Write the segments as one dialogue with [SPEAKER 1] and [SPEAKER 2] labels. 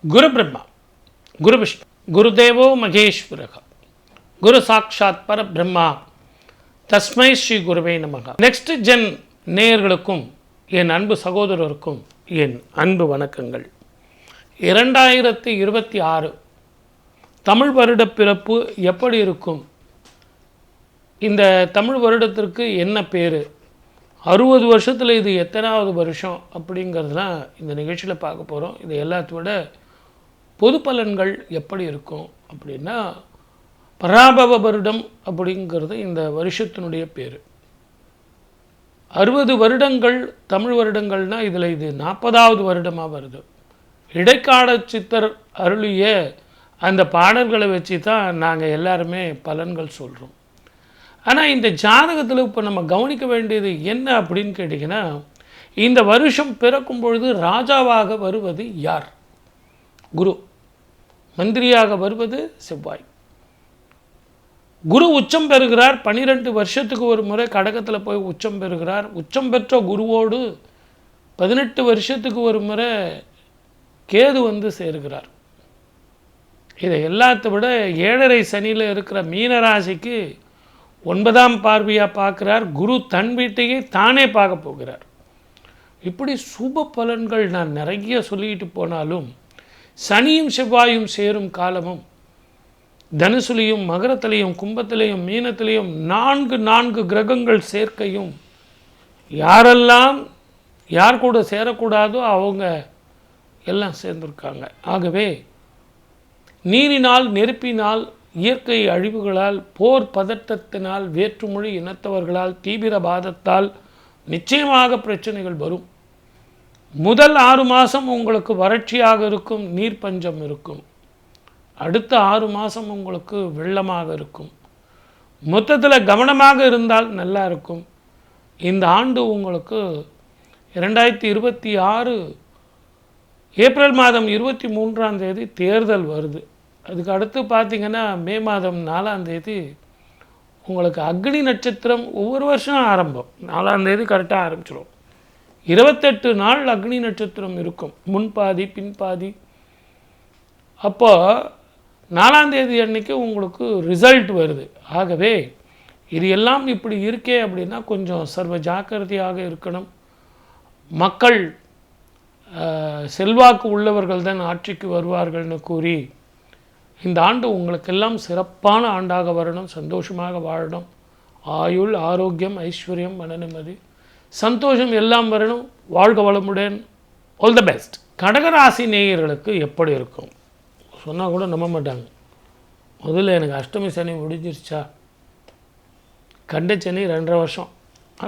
[SPEAKER 1] குரு பிரம்மா, குரு விஷ்ணு, குருதேவோ மகேஸ்வரக, குரு சாட்சாத் பரபிரம்மா, தஸ்மை ஸ்ரீ குருவே நமக. நெக்ஸ்ட் ஜென் நேயர்களுக்கும் என் அன்பு சகோதரருக்கும் என் அன்பு வணக்கங்கள். 2026 தமிழ் வருட பிறப்பு எப்படி இருக்கும்? இந்த தமிழ் வருடத்திற்கு என்ன பேர்? 60 வருஷத்தில் இது எத்தனாவது வருஷம் அப்படிங்கிறதுலாம் இந்த நிகழ்ச்சியில் பார்க்க போகிறோம். இது எல்லாத்தோட பொது பலன்கள் எப்படி இருக்கும் அப்படின்னா, பராபவ வருடம் அப்படிங்கிறது இந்த வருஷத்தினுடைய பேர். 60 வருடங்கள் தமிழ் வருடங்கள்னால் இதில் இது 40வது வருடமாக வருது. இடைக்கால சித்தர் அருளிய அந்த பாடல்களை வச்சு தான் நாங்கள் எல்லாருமே பலன்கள் சொல்கிறோம். ஆனால் இந்த ஜாதகத்தில் இப்போ நம்ம கவனிக்க வேண்டியது என்ன அப்படின்னு கேட்டிங்கன்னா, இந்த வருஷம் பிறக்கும் பொழுது ராஜாவாக வருவது யார்? குரு. மந்திரியாக வருவது செவ்வாய். குரு உச்சம் பெறுகிறார். 12 வருஷத்துக்கு ஒரு முறை கடகத்தில் போய் உச்சம் பெறுகிறார். உச்சம் பெற்ற குருவோடு 18 வருஷத்துக்கு ஒரு முறை கேது வந்து சேருகிறார். இதை எல்லாத்தை விட 7.5 சனியில் இருக்கிற மீனராசிக்கு 9ஆம் பார்வையாக பார்க்குறார். குரு தன் வீட்டையே தானே பார்க்க போகிறார். இப்படி சுப பலன்கள் நான் நிறைய சொல்லிக்கிட்டு போனாலும், சனியும் செவ்வாயும் சேரும் காலமும் தனுசுலையும் மகரத்திலையும் கும்பத்திலையும் மீனத்திலையும் 4 கிரகங்கள் சேர்க்கையும் யாரெல்லாம் யார் கூட சேரக்கூடாதோ அவங்க எல்லாம் சேர்ந்துருக்காங்க. ஆகவே நீரினால், நெருப்பினால், இயற்கை அழிவுகளால், போர் பதட்டத்தினால், வேற்றுமொழி இனத்தவர்களால், தீவிரவாதத்தால் நிச்சயமாக பிரச்சனைகள் வரும். முதல் 6 மாதம் உங்களுக்கு வறட்சியாக இருக்கும், நீர் பஞ்சம் இருக்கும். அடுத்த 6 மாதம் உங்களுக்கு வெள்ளமாக இருக்கும். மொத்தத்தில் கவனமாக இருந்தால் நல்லா இருக்கும். இந்த ஆண்டு உங்களுக்கு 2026 ஏப்ரல் மாதம் 23ஆம் தேதி தேர்தல் வருது. அதுக்கு அடுத்து பார்த்திங்கன்னா மே மாதம் 4ஆம் தேதி உங்களுக்கு அக்னி நட்சத்திரம் ஒவ்வொரு வருஷம் ஆரம்பம். 4ஆம் தேதி கரெக்டாக ஆரம்பிச்சிடும். 28 நாள் அக்னி நட்சத்திரம் இருக்கும், முன்பாதி பின்பாதி. அப்போ 4ஆம் தேதி அன்னைக்கு உங்களுக்கு ரிசல்ட் வருது. ஆகவே இது எல்லாம் இப்படி இருக்கே அப்படின்னா கொஞ்சம் சர்வ ஜாக்கிரதையாக இருக்கணும். மக்கள் செல்வாக்கு உள்ளவர்கள் தான் ஆட்சிக்கு வருவார்கள்னு கூறி இந்த ஆண்டு உங்களுக்கெல்லாம் சிறப்பான ஆண்டாக வரணும். சந்தோஷமாக வாழணும். ஆயுள், ஆரோக்கியம், ஐஸ்வர்யம், மன நிம்மதி, சந்தோஷம் எல்லாம் வரணும். வாழ்க வளமுடன். All the best. கடகராசி நேயர்களுக்கு எப்படி இருக்கும் சொன்னால் கூட நம்ப மாட்டாங்க. முதல்ல எனக்கு அஷ்டமி சனி முடிஞ்சிருச்சா? கண்ட சனி 2.5 வருஷம்,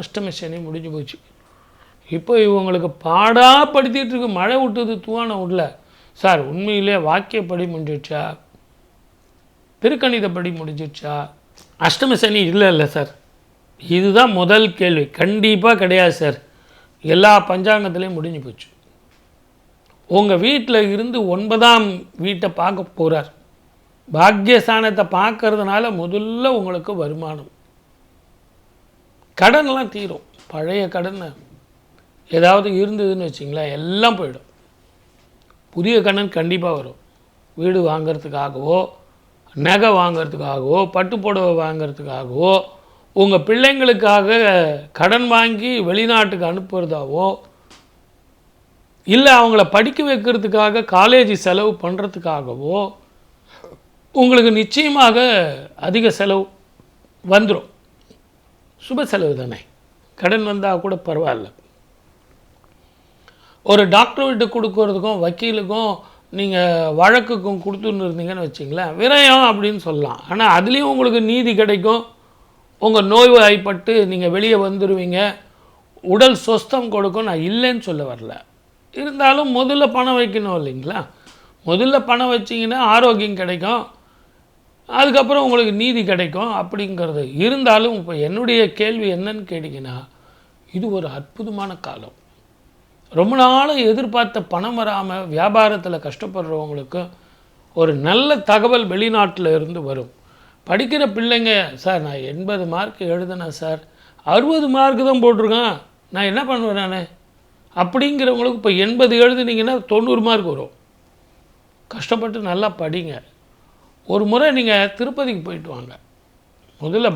[SPEAKER 1] அஷ்டமி சனி முடிஞ்சு போச்சு. இப்போ இவங்களுக்கு பாடாப்படுத்திட்டு இருக்கு. மழை விட்டது தூவான விடல சார். உண்மையிலே வாக்கியப்படி முடிஞ்சிடுச்சா? திருக்கணிதப்படி முடிஞ்சிடுச்சா? அஷ்டமி சனி இல்லை சார், இதுதான் முதல் கேள்வி. கண்டிப்பாக கிடையாது சார். எல்லா பஞ்சாங்கத்துலேயும் முடிஞ்சு போச்சு. உங்கள் வீட்டில் இருந்து 9ஆம் வீட்டை பார்க்க போகிறார். பாக்யஸ்தானத்தை பார்க்கறதுனால முதல்ல உங்களுக்கு வருமானம், கடன்லாம் தீரும். பழைய கடன் ஏதாவது இருந்ததுன்னு வச்சிங்களேன், எல்லாம் போயிடும். புதிய கடன் கண்டிப்பாக வரும். வீடு வாங்கிறதுக்காகவோ, நகை வாங்கிறதுக்காகவோ, பட்டு புடவை வாங்கிறதுக்காகவோ, உங்கள் பிள்ளைங்களுக்காக கடன் வாங்கி வெளிநாட்டுக்கு அனுப்புறதாவோ, இல்லை அவங்கள படிக்க வைக்கிறதுக்காக காலேஜ் செலவு பண்ணுறதுக்காகவோ உங்களுக்கு நிச்சயமாக அதிக செலவு வந்துடும். சுப செலவு தானே, கடன் வந்தால் கூட பரவாயில்ல. ஒரு டாக்டர் வீட்டு கொடுக்கறதுக்கும் வக்கீலுக்கும் நீங்கள் வழக்குக்கும் கொடுத்துன்னு இருந்தீங்கன்னு வச்சிங்களேன், விரயம் அப்படின்னு சொல்லலாம். ஆனால் அதுலேயும் உங்களுக்கு நீதி கிடைக்கும். உங்கள் நோய்வாய்ப்பட்டு நீங்கள் வெளியே வந்துடுவீங்க. உடல் சொஸ்தம் கொடுக்கும். நான் இல்லைன்னு சொல்ல வரல. இருந்தாலும் முதல்ல பணம் வைக்கணும் இல்லைங்களா? முதல்ல பணம் வச்சிங்கன்னா ஆரோக்கியம் கிடைக்கும், அதுக்கப்புறம் உங்களுக்கு நீதி கிடைக்கும் அப்படிங்கிறது. இருந்தாலும் இப்போ என்னுடைய கேள்வி என்னன்னு கேட்டிங்கன்னா, இது ஒரு அற்புதமான காலம். ரொம்ப நாளாக எதிர்பார்த்த பணம் வராமல் வியாபாரத்தில் கஷ்டப்படுறவங்களுக்கு ஒரு நல்ல தகவல் வெளிநாட்டில் இருந்து வரும். படிக்கிற பிள்ளைங்க, சார் நான் 80 மார்க் எழுதுனேன் சார், 60 மார்க்கு தான் போட்டிருக்கேன், நான் என்ன பண்ணுவேன் நான் அப்படிங்கிறவங்களுக்கு இப்போ 80 எழுதுனீங்கன்னா 90 மார்க் வரும். கஷ்டப்பட்டு நல்லா படிங்க. ஒரு முறை நீங்கள் திருப்பதிக்கு போயிட்டு வாங்க. முதல்ல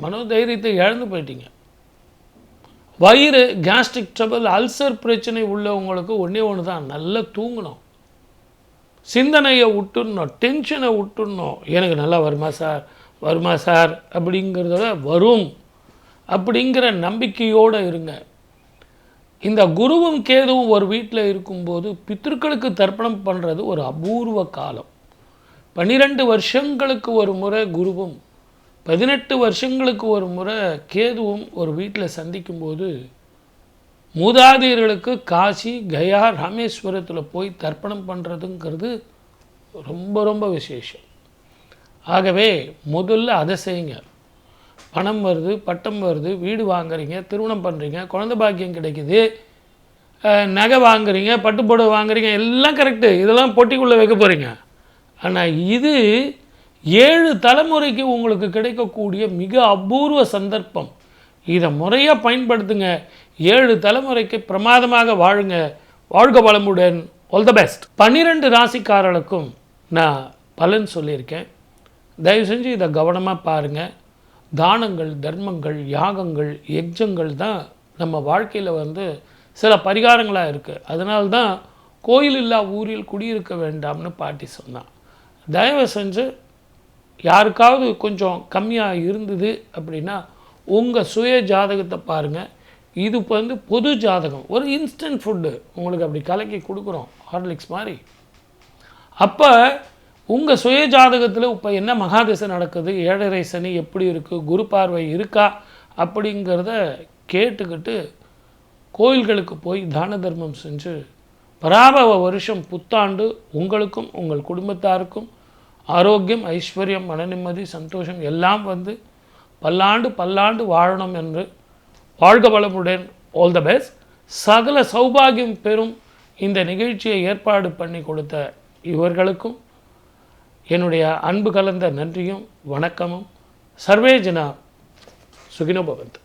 [SPEAKER 1] மனோதைரியத்தை இழந்து போயிட்டீங்க. வயிறு, கேஸ்ட்ரிக் ட்ரபிள், அல்சர் பிரச்சனை உள்ளவங்களுக்கு ஒன்றே ஒன்று தான், நல்லா தூங்கணும், சிந்தனையை விட்டுடணும், டென்ஷனை விட்டுடணும். எனக்கு நல்லா வருமா சார் அப்படிங்கிறத வரும் அப்படிங்கிற நம்பிக்கையோடு இருங்க. இந்த குருவும் கேதுவும் ஒரு வீட்டில் இருக்கும்போது பித்ருக்களுக்கு தர்ப்பணம் பண்ணுறது ஒரு அபூர்வ காலம். 12 வருஷங்களுக்கு ஒரு முறை குருவும் 18 வருஷங்களுக்கு ஒரு முறை கேதுவும் ஒரு வீட்டில் சந்திக்கும்போது மூதாதையர்களுக்கு காசி, கயா, ராமேஸ்வரத்தில் போய் தர்ப்பணம் பண்ணுறதுங்கிறது ரொம்ப ரொம்ப விசேஷம். ஆகவே முதல்ல அதை செய்யுங்க. பணம் வருது, பட்டம் வருது, வீடு வாங்குறீங்க, திருமணம் பண்ணுறீங்க, குழந்தை பாக்கியம் கிடைக்குது, நகை வாங்குறீங்க, பட்டுப்புடவை வாங்குறீங்க, எல்லாம் கரெக்டு. இதெல்லாம் பொட்டிக்குள்ளே வைக்க போகிறீங்க. ஆனால் இது 7 தலைமுறைக்கு உங்களுக்கு கிடைக்கக்கூடிய மிக அபூர்வ சந்தர்ப்பம். இதை முறையாக பயன்படுத்துங்க. 7 தலைமுறைக்கு பிரமாதமாக வாழுங்க. வாழ்க வளமுடன். All the best. 12 ராசிக்காரர்களுக்கும் நான் பலன் சொல்லியிருக்கேன். தயவு செஞ்சு இதை கவனமாக பாருங்கள். தானங்கள், தர்மங்கள், யாகங்கள், யஜ்ஜங்கள் தான் நம்ம வாழ்க்கையில் சில பரிகாரங்களாக இருக்குது. அதனால்தான் கோயில் இல்லா ஊரில் குடியிருக்க வேண்டாம்னு பாட்டி சொன்னான். தயவு செஞ்சு யாருக்காவது கொஞ்சம் கம்மியாக இருந்தது அப்படின்னா உங்கள் சுய ஜாதகத்தை பாருங்கள். இது பொது ஜாதகம், ஒரு இன்ஸ்டன்ட் ஃபுட்டு உங்களுக்கு அப்படி கலக்கி கொடுக்குறோம், ஹார்லிக்ஸ் மாதிரி. அப்போ உங்கள் சுய ஜாதகத்தில் இப்போ என்ன மகாதிசை நடக்குது, 7.5 சனி எப்படி இருக்குது, குரு பார்வை இருக்கா அப்படிங்கிறத கேட்டுக்கிட்டு கோயில்களுக்கு போய் தான தர்மம் செஞ்சு பராபவ வருஷம் புத்தாண்டு உங்களுக்கும் உங்கள் குடும்பத்தாருக்கும் ஆரோக்கியம், ஐஸ்வர்யம், மன நிம்மதி, சந்தோஷம் எல்லாம் பல்லாண்டு வாழணும் என்று வாழ்க வளமுடன். All the best. சகல சௌபாகியம் பெறும் இந்த நிகழ்ச்சியை ஏற்பாடு பண்ணி கொடுத்த இவர்களுக்கும் என்னுடைய அன்பு கலந்த நன்றியும் வணக்கமும். சர்வே ஜனா சுகினோ பவந்து.